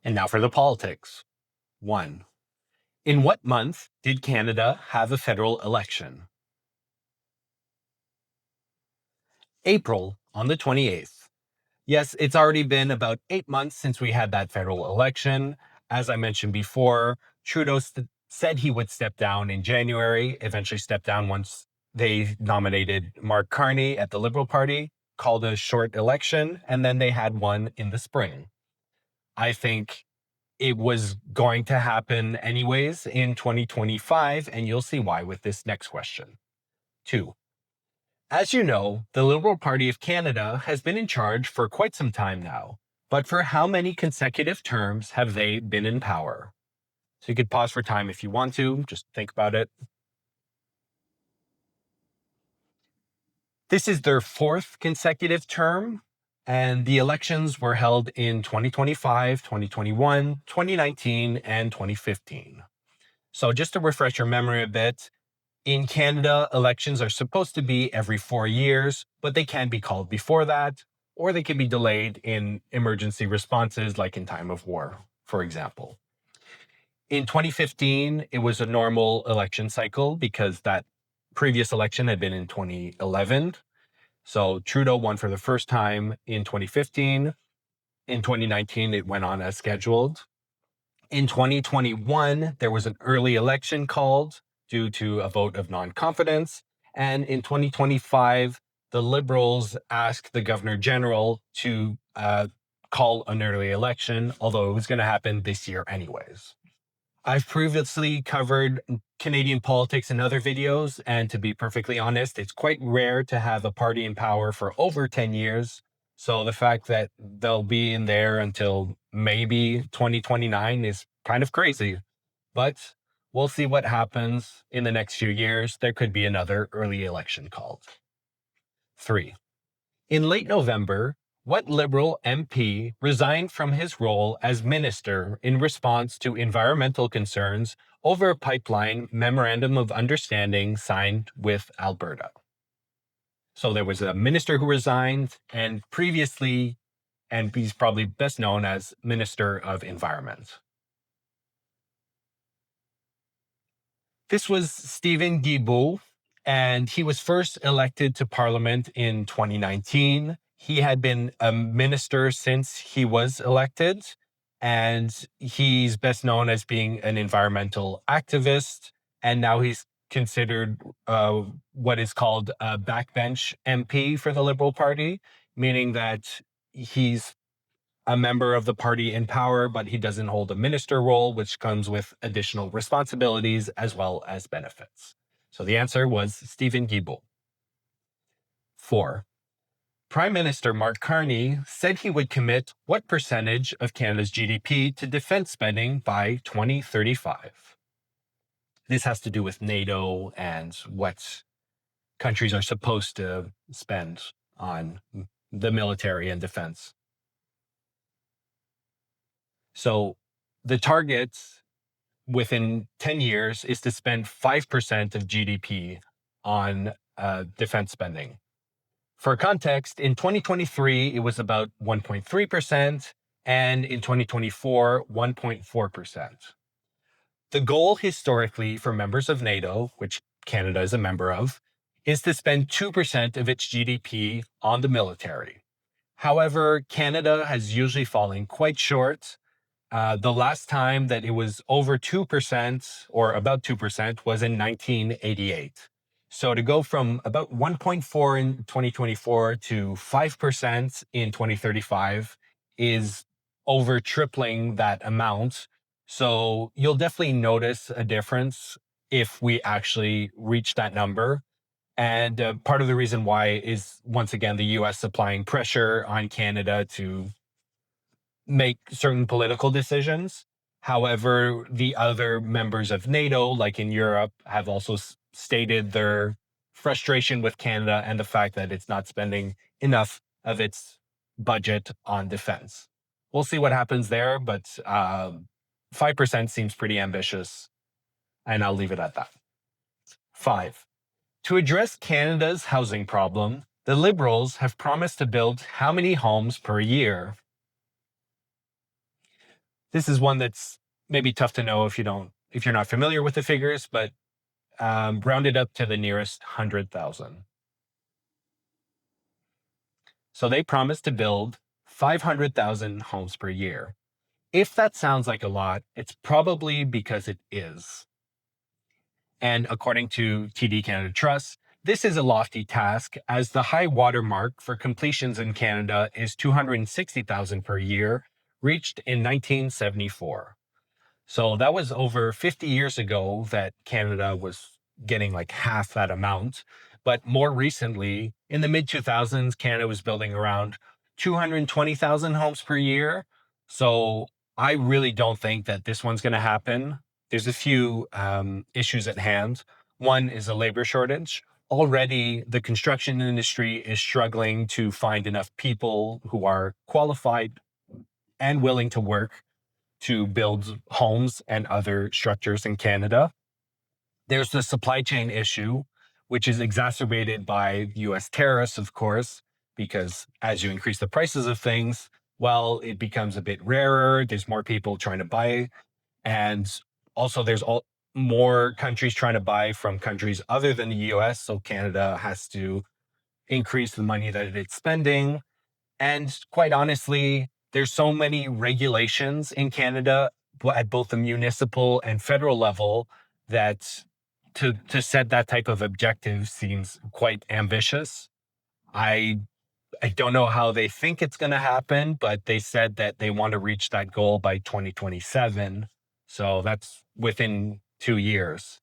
And now for the politics. 1. In what month did Canada have a federal election? April on the 28th. Yes, it's already been about 8 months since we had that federal election. As I mentioned before, Trudeau said he would step down in January, eventually stepped down once they nominated Mark Carney at the Liberal Party, called a short election, and then they had one in the spring. I think it was going to happen anyways in 2025, and you'll see why with this next question. 2. As you know, the Liberal Party of Canada has been in charge for quite some time now, but for how many consecutive terms have they been in power? So you could pause for time if you want to, just think about it. This is their fourth consecutive term, and the elections were held in 2025, 2021, 2019, and 2015. So just to refresh your memory a bit, in Canada, elections are supposed to be every 4 years, but they can be called before that, or they can be delayed in emergency responses, like in time of war, for example. In 2015, it was a normal election cycle because that previous election had been in 2011. So Trudeau won for the first time in 2015. In 2019, it went on as scheduled. In 2021, there was an early election called due to a vote of non-confidence. And in 2025, the Liberals asked the Governor General to call an early election, although it was going to happen this year anyways. I've previously covered Canadian politics in other videos, and to be perfectly honest, it's quite rare to have a party in power for over 10 years. So the fact that they'll be in there until maybe 2029 is kind of crazy. But we'll see what happens in the next few years. There could be another early election called. 3. In late November, what Liberal MP resigned from his role as minister in response to environmental concerns over a pipeline Memorandum of Understanding signed with Alberta? So there was a minister who resigned, and previously, and he's probably best known as Minister of Environment. This was Stephen Guilbeault, and he was first elected to Parliament in 2019. He had been a minister since he was elected, and he's best known as being an environmental activist. And now he's considered what is called a backbench MP for the Liberal Party, meaning that he's a member of the party in power, but he doesn't hold a minister role, which comes with additional responsibilities as well as benefits. So the answer was Stephen Guilbeault. 4. Prime Minister Mark Carney said he would commit what percentage of Canada's GDP to defense spending by 2035? This has to do with NATO and what countries are supposed to spend on the military and defense. So the target within 10 years is to spend 5% of GDP on defense spending. For context, in 2023, it was about 1.3%, and in 2024, 1.4%. The goal historically for members of NATO, which Canada is a member of, is to spend 2% of its GDP on the military. However, Canada has usually fallen quite short. The last time that it was over 2% or about 2% was in 1988. So to go from about 1.4 in 2024 to 5% in 2035 is over tripling that amount. So you'll definitely notice a difference if we actually reach that number. And part of the reason why is, once again, the US applying pressure on Canada to make certain political decisions. However, the other members of NATO, like in Europe, have also stated their frustration with Canada and the fact that it's not spending enough of its budget on defense. We'll see what happens there, but 5% seems pretty ambitious, and I'll leave it at that. 5. To address Canada's housing problem, the Liberals have promised to build how many homes per year? This is one that's maybe tough to know if you're not familiar with the figures, but rounded up to the nearest 100,000. So they promised to build 500,000 homes per year. If that sounds like a lot, it's probably because it is. And according to TD Canada Trust, this is a lofty task as the high water mark for completions in Canada is 260,000 per year, reached in 1974. So that was over 50 years ago that Canada was getting like half that amount. But more recently, in the mid 2000s, Canada was building around 220,000 homes per year. So I really don't think that this one's going to happen. There's a few issues at hand. One is a labor shortage. Already, the construction industry is struggling to find enough people who are qualified and willing to work to build homes and other structures in Canada. There's the supply chain issue, which is exacerbated by US tariffs, of course, because as you increase the prices of things, well, it becomes a bit rarer. There's more people trying to buy. And also, more countries trying to buy from countries other than the US. So Canada has to increase the money that it's spending. And quite honestly, there's so many regulations in Canada at both the municipal and federal level that to set that type of objective seems quite ambitious. I I don't know how they think it's going to happen, but they said that they want to reach that goal by 2027. So that's within 2 years.